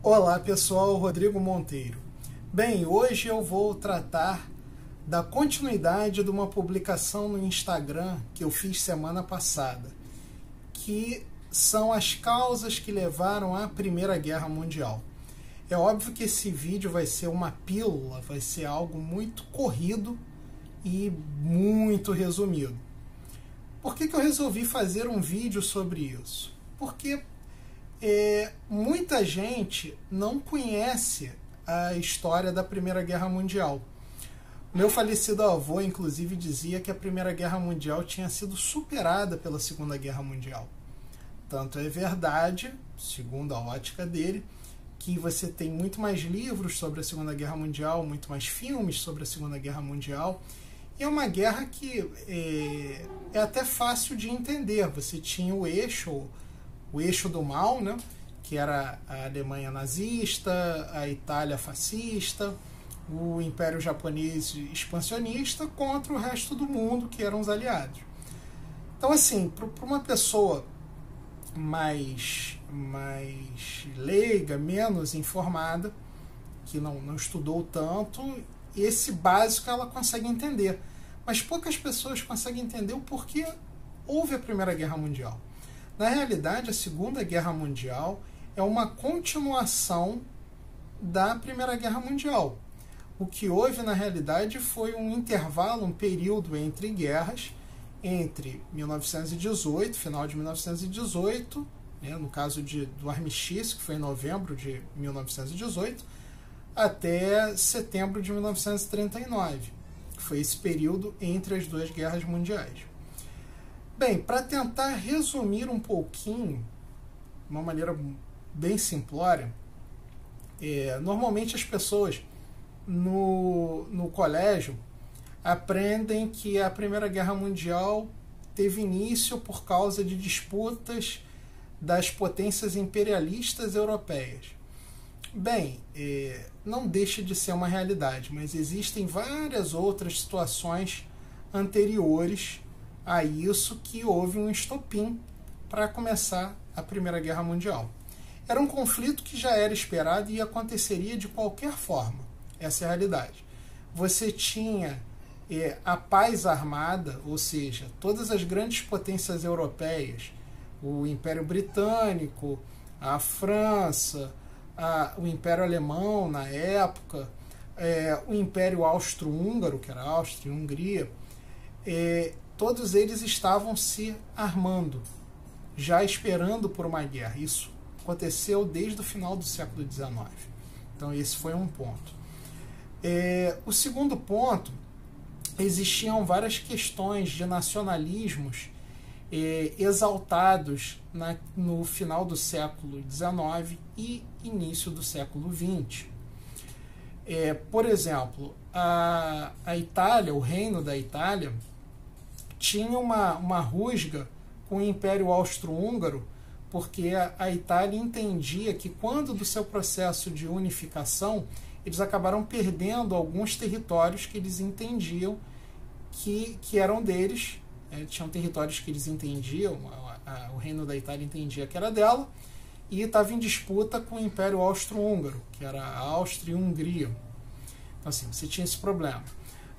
Olá pessoal, Rodrigo Monteiro. Bem, hoje eu vou tratar da continuidade de uma publicação no Instagram que eu fiz semana passada, que são as causas que levaram à Primeira Guerra Mundial. É óbvio que esse vídeo vai ser uma pílula, vai ser algo muito corrido e muito resumido. Por que eu resolvi fazer um vídeo sobre isso? Porque muita gente não conhece a história da Primeira Guerra Mundial. Meu falecido avô, inclusive, dizia que a Primeira Guerra Mundial tinha sido superada pela Segunda Guerra Mundial. Tanto é verdade, segundo a ótica dele, que você tem muito mais livros sobre a Segunda Guerra Mundial, muito mais filmes sobre a Segunda Guerra Mundial. E é uma guerra que é até fácil de entender. Você tinha o eixo do mal, né? Que era a Alemanha nazista, a Itália fascista, o Império Japonês expansionista contra o resto do mundo, que eram os aliados. Então, assim, para uma pessoa mais leiga, menos informada, que não estudou tanto, esse básico ela consegue entender. Mas poucas pessoas conseguem entender o porquê houve a Primeira Guerra Mundial. Na realidade, a Segunda Guerra Mundial é uma continuação da Primeira Guerra Mundial. O que houve, na realidade, foi um intervalo, um período entre guerras, entre 1918, final de 1918, né, no caso do armistício, que foi em novembro de 1918, até setembro de 1939, que foi esse período entre as duas guerras mundiais. Bem, para tentar resumir um pouquinho, de uma maneira bem simplória, normalmente as pessoas no colégio aprendem que a Primeira Guerra Mundial teve início por causa de disputas das potências imperialistas europeias. Bem, não deixa de ser uma realidade, mas existem várias outras situações anteriores a isso que houve um estopim para começar a Primeira Guerra Mundial. Era um conflito que já era esperado e aconteceria de qualquer forma. Essa é a realidade. Você tinha a paz armada, ou seja, todas as grandes potências europeias, o Império Britânico, a França, o Império Alemão na época, o Império Austro-Húngaro, que era a Áustria e a Hungria, todos eles estavam se armando, já esperando por uma guerra. Isso aconteceu desde o final do século XIX. Então esse foi um ponto. O segundo ponto, existiam várias questões de nacionalismos exaltados no final do século XIX e início do século XX. Por exemplo, a Itália, o Reino da Itália, tinha uma rusga com o Império Austro-Húngaro, porque a Itália entendia que quando do seu processo de unificação, eles acabaram perdendo alguns territórios que eles entendiam que eram deles. Tinham territórios que eles entendiam, o Reino da Itália entendia que era dela, e estava em disputa com o Império Austro-Húngaro, que era a Áustria e a Hungria. Então, assim, você tinha esse problema.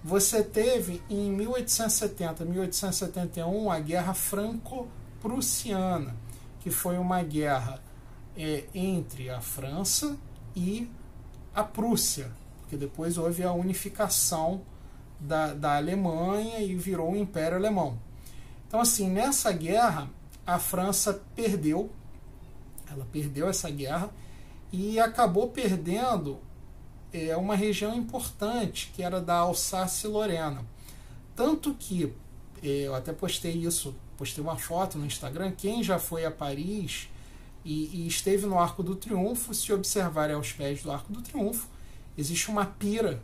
Você teve, em 1870, 1871, a Guerra Franco-Prussiana, que foi uma guerra entre a França e a Prússia, porque depois houve a unificação da Alemanha e virou o Império Alemão. Então, assim, nessa guerra, a França perdeu, ela perdeu essa guerra e acabou perdendo uma região importante, que era da Alsácia-Lorena. Tanto que, eu até postei uma foto no Instagram, quem já foi a Paris e esteve no Arco do Triunfo, se observarem aos pés do Arco do Triunfo, existe uma pira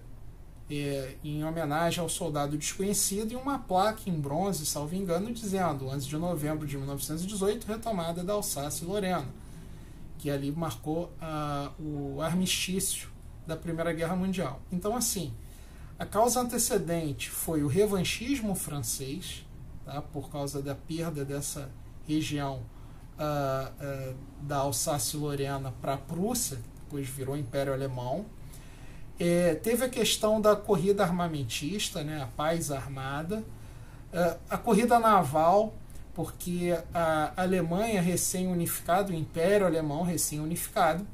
em homenagem ao soldado desconhecido e uma placa em bronze, salvo engano, dizendo 11 de novembro de 1918, retomada da Alsácia-Lorena, que ali marcou o armistício da Primeira Guerra Mundial. Então, assim, a causa antecedente foi o revanchismo francês, tá, por causa da perda dessa região da Alsácia-Lorena para a Prússia, depois virou Império Alemão. Teve a questão da corrida armamentista, né, a paz armada, a corrida naval, porque a Alemanha recém-unificada, o Império Alemão recém-unificado,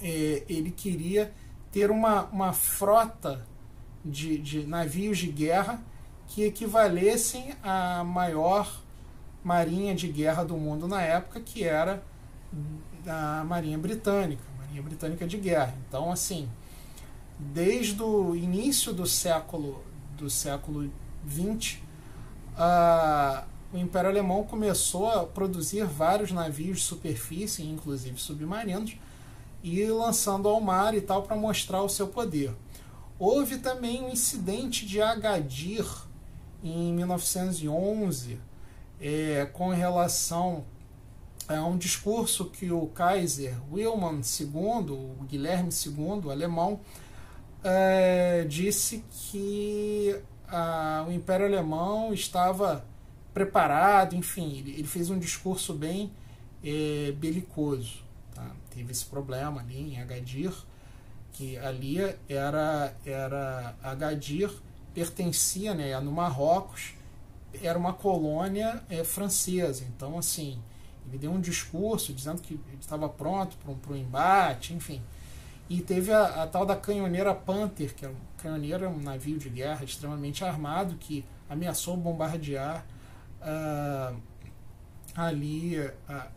ele queria ter uma frota de navios de guerra que equivalessem à maior marinha de guerra do mundo na época, que era a Marinha Britânica de Guerra. Então, assim, desde o início do século XX, o Império Alemão começou a produzir vários navios de superfície, inclusive submarinos, e lançando ao mar e tal para mostrar o seu poder. Houve também um incidente de Agadir em 1911, com relação a um discurso que o Kaiser Wilhelm II, o Guilherme II, o alemão, disse que o Império Alemão estava preparado, enfim, ele fez um discurso bem belicoso. Tá? Teve esse problema ali em Agadir, que ali Agadir pertencia, né, no Marrocos, era uma colônia francesa. Então, assim, ele deu um discurso dizendo que ele estava pronto para um embate, enfim. E teve a tal da canhoneira Panther, que canhoneira é um navio de guerra extremamente armado que ameaçou bombardear ali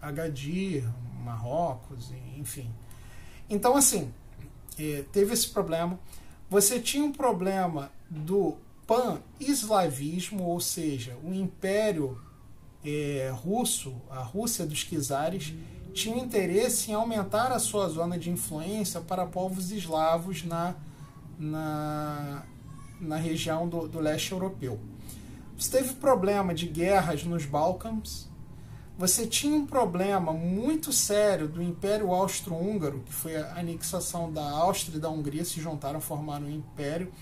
Agadir, Marrocos, enfim. Então, assim, teve esse problema. Você tinha um problema do pan-eslavismo, ou seja, o Império Russo, a Rússia dos czares, tinha interesse em aumentar a sua zona de influência para povos eslavos na região do leste europeu. Você teve problema de guerras nos Balcãs. Você tinha um problema muito sério do Império Austro-Húngaro, que foi a anexação da Áustria e da Hungria, se juntaram, formaram um império.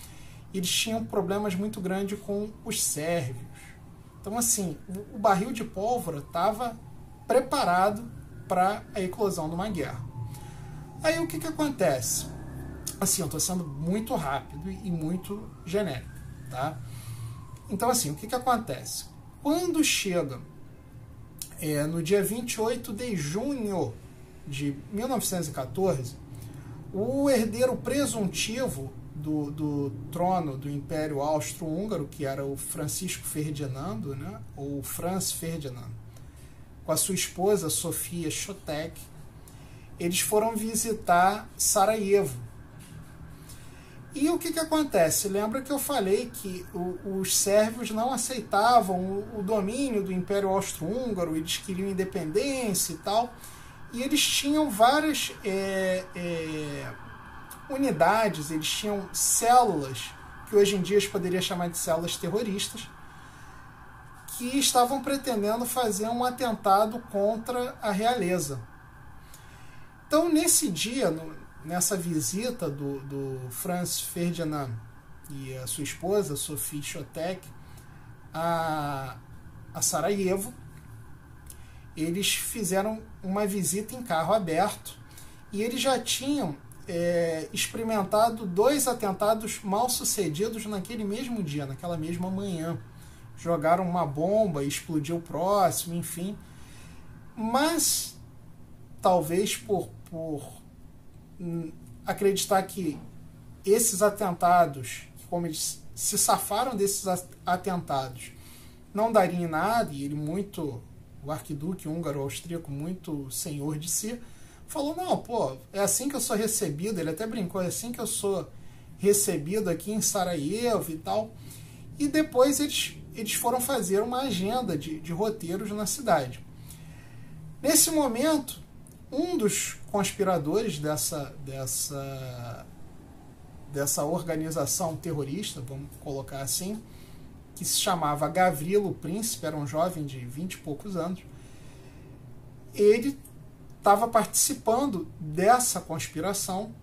Eles tinham problemas muito grandes com os sérvios. Então, assim, o barril de pólvora estava preparado para a eclosão de uma guerra. Aí o que acontece? Assim, eu estou sendo muito rápido e muito genérico, tá? Então, assim, o que acontece? Quando chega no dia 28 de junho de 1914, o herdeiro presuntivo do trono do Império Austro-Húngaro, que era o Francisco Ferdinando, né, ou Franz Ferdinand, com a sua esposa Sofia Chotek, eles foram visitar Sarajevo. E o que acontece? Lembra que eu falei que os sérvios não aceitavam o domínio do Império Austro-Húngaro, eles queriam independência e tal, e eles tinham várias unidades, eles tinham células, que hoje em dia se poderia chamar de células terroristas, que estavam pretendendo fazer um atentado contra a realeza. Então, nesse dia, nessa visita do Franz Ferdinand e a sua esposa, Sophie Chotek, a Sarajevo, eles fizeram uma visita em carro aberto e eles já tinham experimentado 2 atentados mal sucedidos naquele mesmo dia, naquela mesma manhã. Jogaram uma bomba e explodiu próximo, enfim. Mas, talvez por acreditar que esses atentados, como eles se safaram desses atentados, não daria em nada, e ele o arquiduque húngaro austríaco, muito senhor de si, falou, não, pô, é assim que eu sou recebido, ele até brincou, é assim que eu sou recebido aqui em Sarajevo e tal. E depois eles foram fazer uma agenda de roteiros na cidade. Nesse momento, um dos conspiradores dessa organização terrorista, vamos colocar assim, que se chamava Gavrilo Príncipe, era um jovem de 20 e poucos anos, ele estava participando dessa conspiração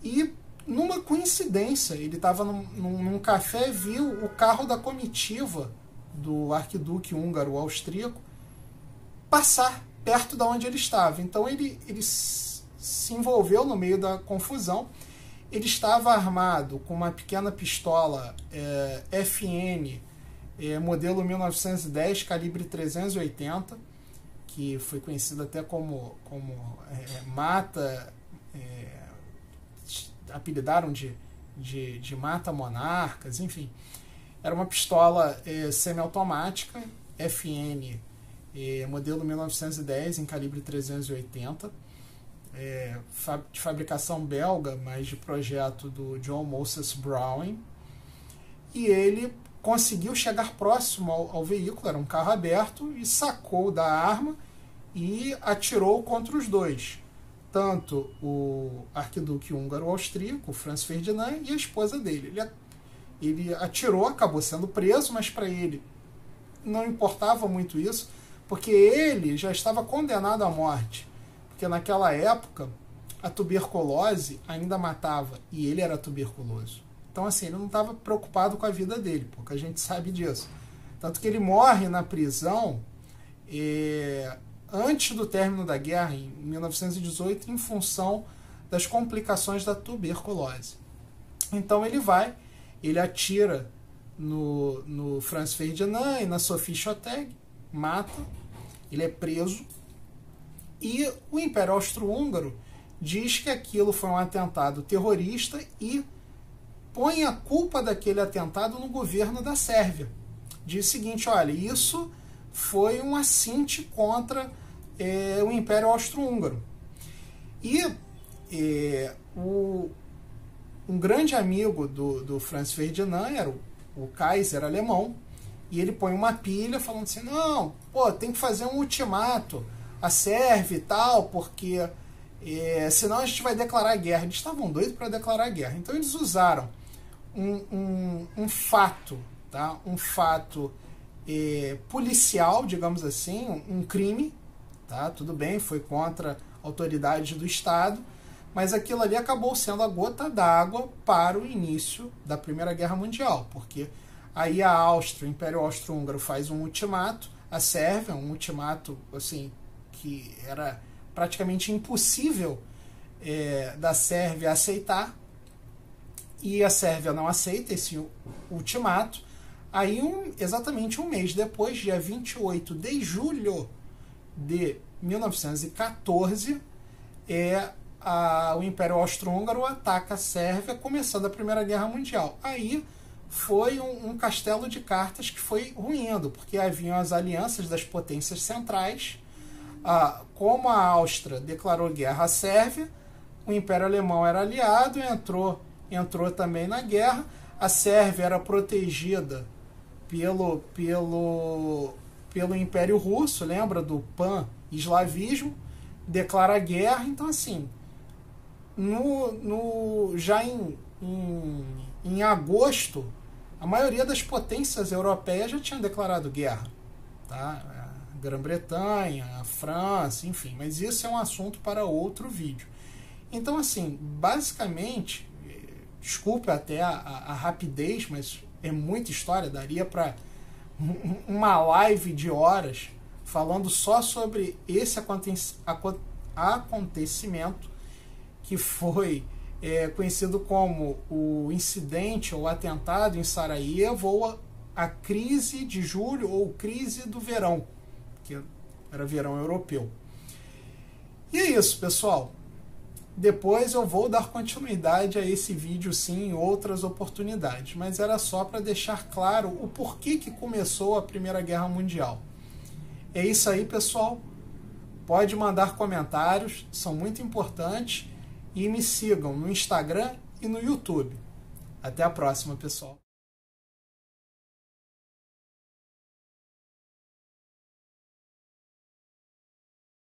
e, numa coincidência, ele estava num café e viu o carro da comitiva do arquiduque húngaro austríaco passar perto de onde ele estava. Então ele se envolveu no meio da confusão. Ele estava armado com uma pequena pistola FN, modelo 1910, calibre 380, que foi conhecida até como Mata, apelidaram de Mata Monarcas, enfim. Era uma pistola semiautomática, FN, modelo 1910, em calibre 380, de fabricação belga, mas de projeto do John Moses Browning. E ele conseguiu chegar próximo ao veículo, era um carro aberto, e sacou da arma e atirou contra os dois. Tanto o arquiduque húngaro-austríaco, Franz Ferdinand, e a esposa dele. Ele atirou, acabou sendo preso, mas para ele não importava muito isso, porque ele já estava condenado à morte. Porque naquela época a tuberculose ainda matava, e ele era tuberculoso. Então, assim, ele não estava preocupado com a vida dele, porque a gente sabe disso. Tanto que ele morre na prisão antes do término da guerra, em 1918, em função das complicações da tuberculose. Então ele atira no Franz Ferdinand e na Sophie Chotek, mata, ele é preso, e o Império Austro-Húngaro diz que aquilo foi um atentado terrorista e põe a culpa daquele atentado no governo da Sérvia. Diz o seguinte: olha, isso foi um assinte contra o Império Austro-Húngaro. E um grande amigo do Franz Ferdinand era o Kaiser alemão, e ele põe uma pilha falando assim: não, tem que fazer um ultimato a Sérvia e tal, porque senão a gente vai declarar guerra. Eles estavam doidos para declarar guerra. Então eles usaram um fato, tá? Um fato policial, digamos assim, um crime, tá? Tudo bem, foi contra a autoridade do Estado, mas aquilo ali acabou sendo a gota d'água para o início da Primeira Guerra Mundial, porque aí a Áustria, o Império Austro-Húngaro, faz um ultimato à Sérvia, um ultimato assim, que era praticamente impossível da Sérvia aceitar, e a Sérvia não aceita esse ultimato. Aí, exatamente um mês depois, dia 28 de julho de 1914, o Império Austro-Húngaro ataca a Sérvia, começando a Primeira Guerra Mundial. Aí foi um castelo de cartas que foi ruindo, porque haviam as alianças das potências centrais. Como a Áustria declarou guerra à Sérvia, o Império Alemão era aliado e entrou também na guerra. A Sérvia era protegida pelo Império Russo, lembra do pan-eslavismo, declara guerra. Então, assim, já em agosto, a maioria das potências europeias já tinham declarado guerra, tá? A Grã-Bretanha, a França, enfim, mas isso é um assunto para outro vídeo. Então, assim, basicamente, desculpe até a rapidez, mas é muita história, daria para uma live de horas falando só sobre esse acontecimento que foi conhecido como o incidente ou atentado em Sarajevo, ou a crise de julho ou crise do verão, que era verão europeu. E é isso, pessoal. Depois eu vou dar continuidade a esse vídeo sim em outras oportunidades, mas era só para deixar claro o porquê que começou a Primeira Guerra Mundial. É isso aí, pessoal. Pode mandar comentários, são muito importantes, e me sigam no Instagram e no YouTube. Até a próxima, pessoal.